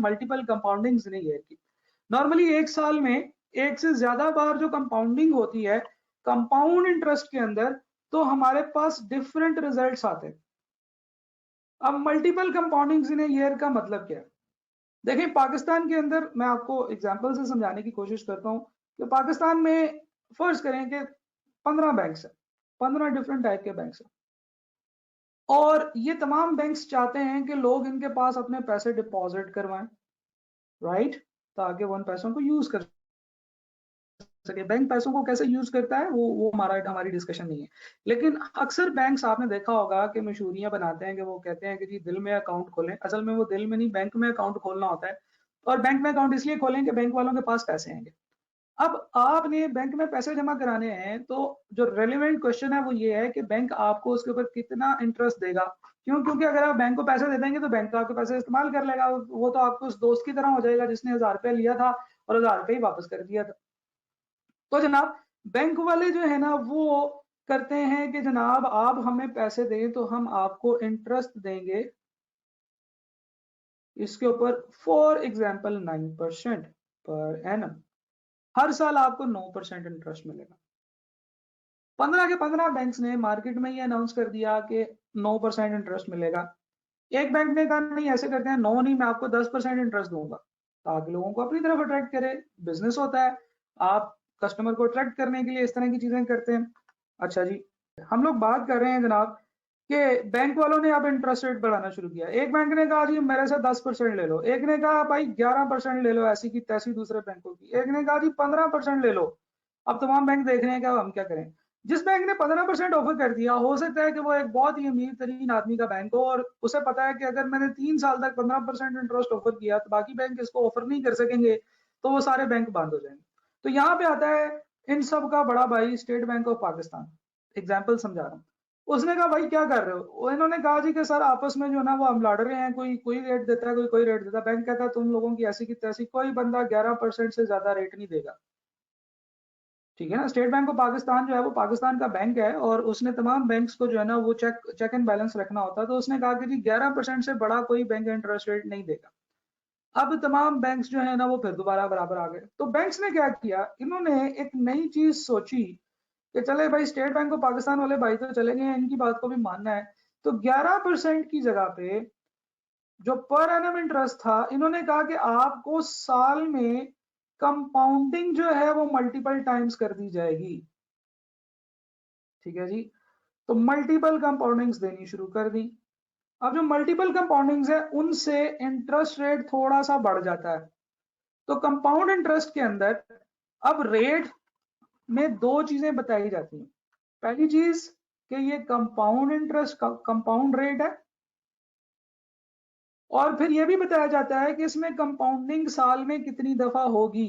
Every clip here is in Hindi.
मल्टीपल कंपाउंडिंग्स इन ईयर की। नॉर्मली एक साल में एक से ज्यादा बार जो कंपाउंडिंग होती है कंपाउंड इंटरेस्ट के अंदर, तो हमारे पास डिफरेंट रिजल्ट्स आते हैं। अब मल्टीपल कंपाउंडिंग्स इन ईयर का मतलब क्या है? देखिए पाकिस्तान के अंदर मैं आपको एग्जांपल से समझाने की कोशिश करता हूं कि पाकिस्तान में फर्ज करें कि 15 बैंक्स है, 15 डिफरेंट टाइप के बैंक्स हैं, और ये तमाम बैंक्स चाहते हैं कि लोग इनके पास अपने पैसे डिपॉजिट करवाएं, राइट, ताकि वो उन पैसों को यूज कर सके। बैंक पैसों को कैसे यूज करता है वो हमारी डिस्कशन नहीं है, लेकिन अक्सर बैंक्स आपने देखा होगा कि मशहूरियां बनाते हैं कि वो कहते हैं कि जी दिल में अकाउंट खोलें। असल में वो दिल में नहीं, बैंक में अकाउंट खोलना होता है, और बैंक में अकाउंट इसलिए खोलें कि बैंक वालों के पास पैसे आएंगे। अब आपने बैंक में पैसे जमा कराने हैं, तो जो रेलिवेंट क्वेश्चन है वो ये है कि बैंक आपको उसके ऊपर कितना इंटरेस्ट देगा। क्यों? क्योंकि अगर आप बैंक को पैसे दे देंगे तो बैंक तो आपके पैसे इस्तेमाल कर लेगा, वो तो आपको उस दोस्त की तरह हो जाएगा जिसने 1000 रुपया लिया था और 1000 रुपये ही वापस कर दिया था। तो जनाब बैंक वाले जो है ना वो करते हैं कि जनाब आप हमें पैसे दें तो हम आपको इंटरेस्ट देंगे इसके ऊपर, फॉर एग्जाम्पल 9% पर एनम। हर साल आपको 9% इंटरेस्ट मिलेगा। 15 के 15 बैंक्स ने मार्केट में ये अनाउंस कर दिया कि 9% इंटरेस्ट मिलेगा। एक बैंक ने कहा नहीं ऐसे करते हैं, 9 नहीं, मैं आपको 10% इंटरेस्ट दूंगा, ताकि लोगों को अपनी तरफ अट्रैक्ट करे। बिजनेस होता है, आप कस्टमर को अट्रैक्ट करने के लिए इस तरह की चीजें करते हैं। अच्छा जी, हम लोग बात कर रहे हैं जनाब कि बैंक वालों ने अब इंटरेस्ट रेट बढ़ाना शुरू किया। एक बैंक ने कहा जी मेरे से 10% ले लो, एक ने कहा भाई 11% ले लो, ऐसी की तैसी दूसरे बैंकों की, एक ने कहा जी 15% ले लो। अब तमाम बैंक देख रहे हैं कि अब हम क्या करें। जिस बैंक ने 15% ऑफर कर दिया, हो सकता है कि वो एक बहुत ही अमीर तरीन आदमी का बैंक हो, और उसे पता है कि अगर मैंने 3 साल तक 15% इंटरेस्ट ऑफर किया तो बाकी बैंक इसको ऑफर नहीं कर सकेंगे, तो वो सारे बैंक बंद हो जाएंगे। तो यहाँ पे आता है इन सब का बड़ा भाई state bank of Pakistan. Example समझा रहा हूँ। उसने कहा भाई क्या कर रहे हो? इन्होंने कहा जी कि सर आपस में जो ना वो हम लड़ रहे हैं, कोई कोई रेट देता है, कोई कोई रेट देता है। बैंक कहता है तुम लोगों की ऐसी की तैसी, कोई बंदा 11% से ज्यादा रेट नहीं देगा। ठीक है ना? स्टेट बैंक ऑफ पाकिस्तान जो है वो पाकिस्तान का बैंक है, और उसने तमाम बैंक्स को जो है ना वो चेक एंड बैलेंस रखना होता है। तो उसने कहा कि जी 11% से बड़ा कोई बैंक इंटरेस्ट रेट नहीं देगा। अब तमाम बैंक्स जो है ना वो फिर दोबारा बराबर आ गए। तो बैंक्स ने क्या किया, इन्होंने एक नई चीज सोची कि चले भाई स्टेट बैंक ऑफ पाकिस्तान वाले भाई तो चले गए, इनकी बात को भी मानना है। तो 11% की जगह पे जो पर एनम इंटरेस्ट था, इन्होंने कहा कि आपको साल में कंपाउंडिंग जो है वो मल्टीपल टाइम्स कर दी जाएगी। ठीक है जी, तो मल्टीपल कंपाउंडिंग्स देनी शुरू कर दी। अब जो मल्टीपल कंपाउंडिंग्स है उनसे इंटरेस्ट रेट थोड़ा सा बढ़ जाता है। तो कंपाउंड इंटरेस्ट के अंदर अब रेट में दो चीजें बताई जाती हैं। पहली चीज कि ये कंपाउंड इंटरेस्ट कंपाउंड रेट है, और फिर यह भी बताया जाता है कि इसमें कंपाउंडिंग साल में कितनी दफा होगी।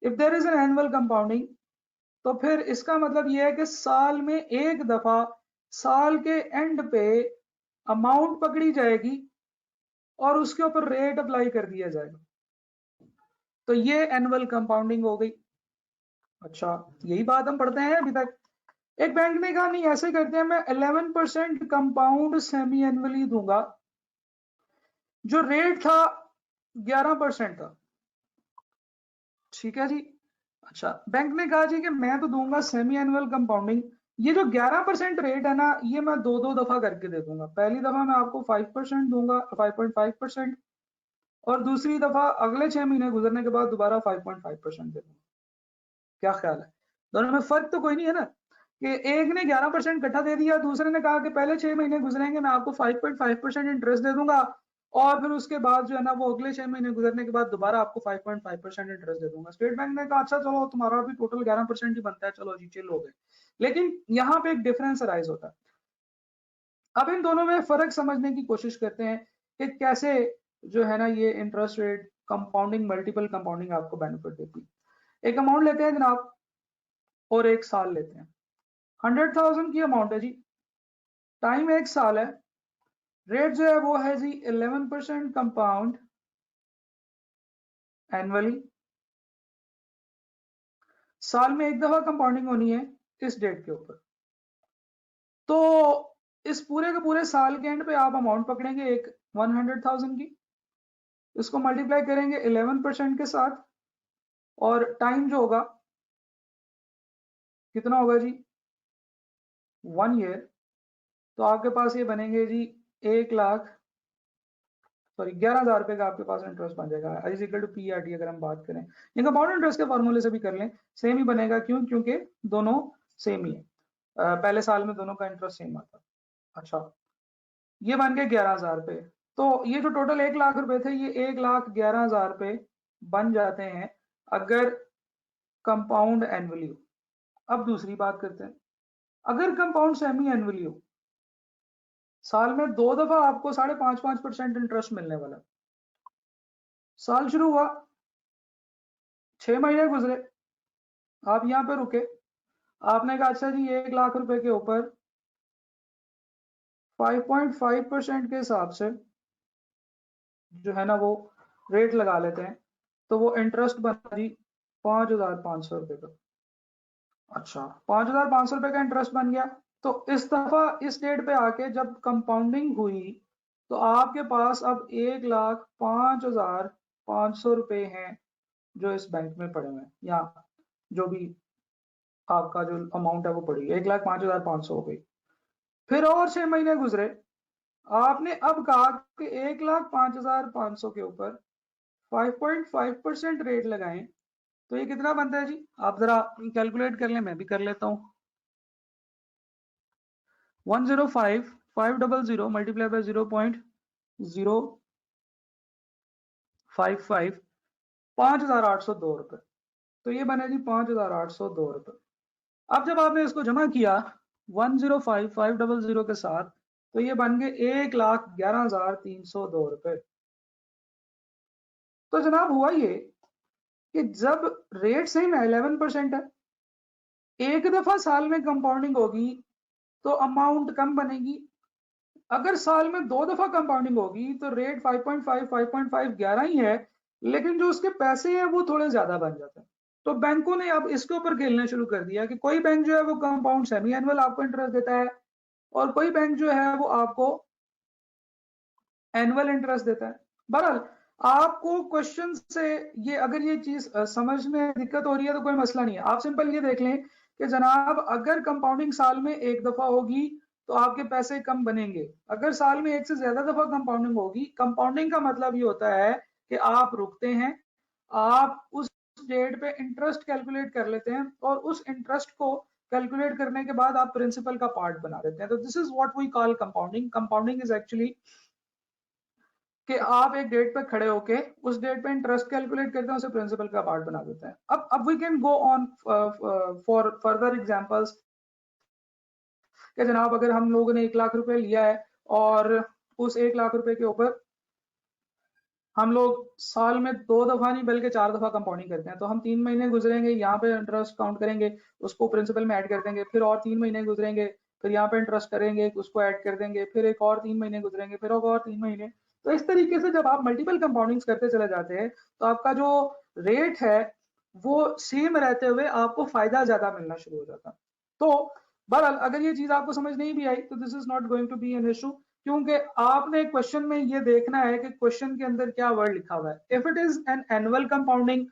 If there is an annual compounding, तो फिर इसका मतलब यह है कि साल में एक दफा साल के एंड पे अमाउंट पकड़ी जाएगी और उसके ऊपर रेट अप्लाई कर दिया जाएगा। तो ये एनुअल कंपाउंडिंग हो गई। अच्छा, यही बात हम पढ़ते हैं अभी तक। एक बैंक ने कहा नहीं ऐसे करते हैं, मैं 11% कंपाउंड सेमी एनुअली दूंगा। जो रेट था 11% था। ठीक है जी। अच्छा, बैंक ने कहा जी कि मैं तो दूंगा सेमी एनुअल कंपाउंडिंग। ये जो 11% रेट है ना, ये मैं दो दो दफा करके दे दूंगा। पहली दफा मैं आपको 5% दूंगा, 5.5%, और दूसरी दफा अगले 6 महीने गुजरने के बाद दोबारा 5.5% दे दूंगा। क्या ख्याल है? दोनों में फर्क तो कोई नहीं है ना, कि एक ने 11% इकट्ठा दे दिया, दूसरे ने कहा कि पहले 6 महीने गुजरेंगे मैं आपको 5.5% इंटरेस्ट दे दूंगा, और फिर उसके बाद जो है ना वो अगले 6 महीने गुजरने के बाद दोबारा आपको 5.5% इंटरेस्ट दे दूंगा। स्टेट बैंक ने कहा अच्छा चलो तुम्हारा भी टोटल 11% ही बनता है, चलो जी चिल हो गए। लेकिन यहाँ पे एक डिफरेंस अराइज होता है। अब इन दोनों में फर्क समझने की कोशिश करते हैं कि कैसे जो है ना ये interest rate compounding multiple compounding आपको बेनिफिट देती है। एक अमाउंट लेते हैं जनाब, और एक साल लेते हैं। 100,000 की अमाउंट है जी, टाइम एक साल है, रेट जो है वो है जी 11% कंपाउंड एनुअली। साल में एक दफा कंपाउंडिंग होनी है इस डेट के ऊपर। तो इस पूरे के पूरे साल के एंड पे आप अमाउंट पकड़ेंगे एक 100,000 की। इसको मल्टीप्लाई करेंगे 11% के साथ, और टाइम जो होगा कितना होगा जी, 1 ईयर। तो आपके पास ये बनेंगे जी 11,000 रुपए का आपके पास इंटरेस्ट बन जाएगा, इज इक्वल टू PRT। अगर हम बात करें ये कंपाउंड इंटरेस्ट के फॉर्मूले से भी कर लें, सेम ही बनेगा। क्यों? क्योंकि दोनों सेम ही है, पहले साल में दोनों का इंटरेस्ट सेम आता। अच्छा, ये बन गए 11,000 रुपए। तो ये जो टोटल 1,00,000 रुपए थे, ये 1,11,000 रुपए बन जाते हैं अगर कंपाउंड एनुअली हो। अब दूसरी बात करते हैं, अगर कंपाउंड सेमी एनुअली हो, साल में 2 दफा आपको 5.5% इंटरेस्ट मिलने वाला। साल शुरू हुआ, 6 महीने गुजरे, आप यहाँ पे रुके, आपने कहा अच्छा जी 1,00,000 रुपए के ऊपर 5.5% के हिसाब से जो है ना वो रेट लगा लेते हैं, तो वो इंटरेस्ट बना जी 5,500 रुपए का। अच्छा, 5,500 रुपए का इंटरेस्ट बन गया। तो इस दफा इस डेट पे आके जब कंपाउंडिंग हुई, तो आपके पास अब 1,05,500 रुपए हैं जो इस बैंक में पड़े हुए हैं, या जो भी आपका जो अमाउंट है वो पड़ी, 1,05,500 हो गई। फिर और 6 महीने गुजरे, आपने अब कहा कि 1,05,500 के ऊपर 5.5% रेट लगाएं, तो ये कितना बनता है जी? आप जरा कैलकुलेट कर लें, मैं भी कर लेता हूं। 105,500 मल्टीप्लाई बाय 0.055, 5,802 रुपए। तो ये बने जी 5,802 रुपए। अब जब आपने इसको जमा किया 105,500 के साथ, तो ये बन गए 1,11,302 रुपए। तो जनाब हुआ ये कि जब रेट सेम 11% है, एक दफा साल में कंपाउंडिंग होगी तो अमाउंट कम बनेगी। अगर साल में 2 दफा कंपाउंडिंग होगी तो रेट 5.5 5.5 11 ही है, लेकिन जो उसके पैसे हैं वो थोड़े ज्यादा बन जाते हैं। तो बैंकों ने अब इसके ऊपर खेलना शुरू कर दिया कि कोई बैंक जो है वो कंपाउंड सेमी एनुअल आपको इंटरेस्ट देता है, और कोई बैंक जो है वो आपको एनुअल इंटरेस्ट देता है। बहरहाल आपको क्वेश्चन से ये अगर ये चीज समझ में दिक्कत हो रही है तो कोई मसला नहीं है, आप सिंपल ये देख लें कि जनाब अगर कंपाउंडिंग साल में एक दफा होगी तो आपके पैसे कम बनेंगे। अगर साल में एक से ज्यादा दफा कंपाउंडिंग होगी, कंपाउंडिंग का मतलब ये होता है कि आप रुकते हैं, आप उस डेट पे इंटरेस्ट कैलकुलेट कर लेते हैं, और उस इंटरेस्ट को कैलकुलेट करने के बाद आप प्रिंसिपल का पार्ट बना देते हैं। तो this is what we call compounding. Compounding is actually कि आप एक डेट पे खड़े होके उस डेट पे इंटरेस्ट कैलकुलेट करते हैं, उसे प्रिंसिपल का पार्ट बना देते हैं। अब we can go on for further examples कि जनाब अगर हम लोगों ने 1,00,000 रुपए लिया है और उस 1,00,000 रुपए के ऊपर हम लोग साल में 2 दफा नहीं बल्कि 4 दफा कंपाउंडिंग करते हैं, तो हम 3 महीने गुजरेंगे, यहाँ पे इंटरेस्ट काउंट करेंगे, उसको प्रिंसिपल में ऐड कर देंगे, फिर और 3 महीने गुजरेंगे, फिर यहाँ पे इंटरेस्ट करेंगे, उसको ऐड कर देंगे, फिर एक और 3 महीने गुजरेंगे, फिर और 3 महीने। तो इस तरीके से जब आप मल्टीपल कंपाउंडिंग्स करते चले जाते हैं तो आपका जो रेट है वो सेम रहते हुए आपको फायदा ज्यादा मिलना शुरू हो जाता है। तो बहरहाल अगर ये चीज आपको समझ नहीं भी आई तो this is not going to be an issue, क्योंकि आपने क्वेश्चन में ये देखना है कि क्वेश्चन के अंदर क्या वर्ड लिखा हुआ है। If it is an annual compounding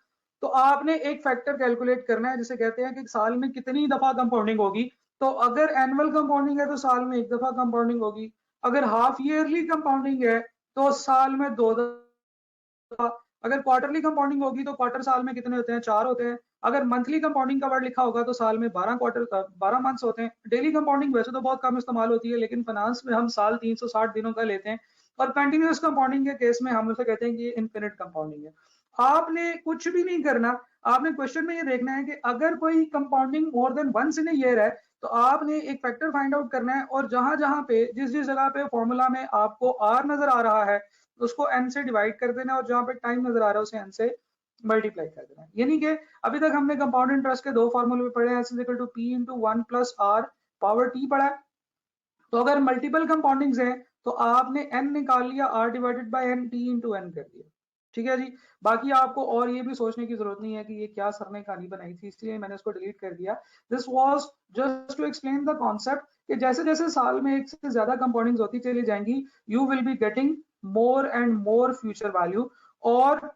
तो आपने एक फैक्टर कैलकुलेट करना है, जिसे कहते हैं कि साल में कितनी दफा कंपाउंडिंग होगी। तो अगर एनुअल कंपाउंडिंग है तो साल में एक दफा कंपाउंडिंग होगी, अगर हाफ ईयरली कंपाउंडिंग है तो साल में 2 दफा, अगर क्वार्टरली कंपाउंडिंग होगी तो क्वार्टर साल में कितने होते हैं, 4 होते हैं, अगर मंथली कंपाउंडिंग का वर्ड लिखा होगा तो साल में 12 मंथ्स होते हैं। डेली कंपाउंडिंग वैसे तो बहुत कम इस्तेमाल होती है, लेकिन फाइनेंस में हम साल 360 दिनों का लेते हैं, और कंटिन्यूअस कंपाउंडिंग के केस में हम उसे कहते हैं कि ये इनफिनिट कंपाउंडिंग है। आपने कुछ भी नहीं करना, आपने क्वेश्चन में ये देखना है कि अगर कोई compounding more than once in year है तो आपने एक फैक्टर फाइंड आउट करना है, और जहां जहां पे जिस जिस जगह पे फॉर्मूला में आपको आर नजर आ रहा है उसको एन से डिवाइड कर देना, और जहां पे टाइम नजर आ रहा है उसे एन से मल्टीप्लाई कर देना। यानी कि अभी तक हमने कंपाउंड इंटरेस्ट के 2 फॉर्मूले पढ़े हैं, S is equal to P into 1 plus R power T पढ़ा है। तो अगर मल्टीपल कंपाउंडिंग्स हैं तो आपने n निकाल लिया, r divided by n, t into n कर दिया। ठीक है जी, बाकी आपको और ये भी सोचने की जरूरत नहीं है कि ये क्या सर ने कहानी बनाई थी, इसलिए मैंने इसको डिलीट कर दिया। This was just to explain the concept कि जैसे जैसे साल में एक से ज्यादा कंपाउंडिंग्स होती चली जाएंगी, you will be getting more and more future value, और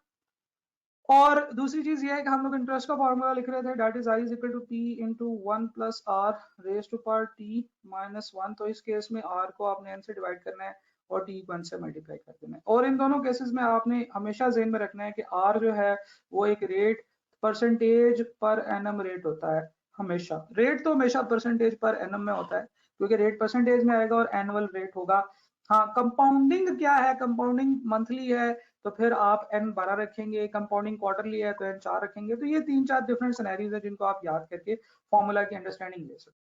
दूसरी चीज ये है कि हम लोग इंटरेस्ट का फॉर्मूला लिख रहे थे, that is I is equal to P into 1 plus R raise to power T minus 1। तो इस केस में आर को आपने एन से डिवाइड करना है और टी को एन से मल्टीप्लाई कर देना है। और इन दोनों केसेस में आपने हमेशा ज़हन में रखना है कि आर जो है वो एक rate percentage per annum rate होता है। हमेशा रेट तो हमेशा परसेंटेज पर एनम में होता है, क्योंकि रेट परसेंटेज में आएगा और एनुअल रेट होगा। हाँ, कंपाउंडिंग क्या है, कंपाउंडिंग मंथली है तो फिर आप एन 12 रखेंगे, कंपाउंडिंग क्वार्टरली है तो एन 4 रखेंगे। तो ये 3-4 डिफरेंट सिनेरियोज है जिनको आप याद करके फॉर्मूला की अंडरस्टैंडिंग ले सकते हैं।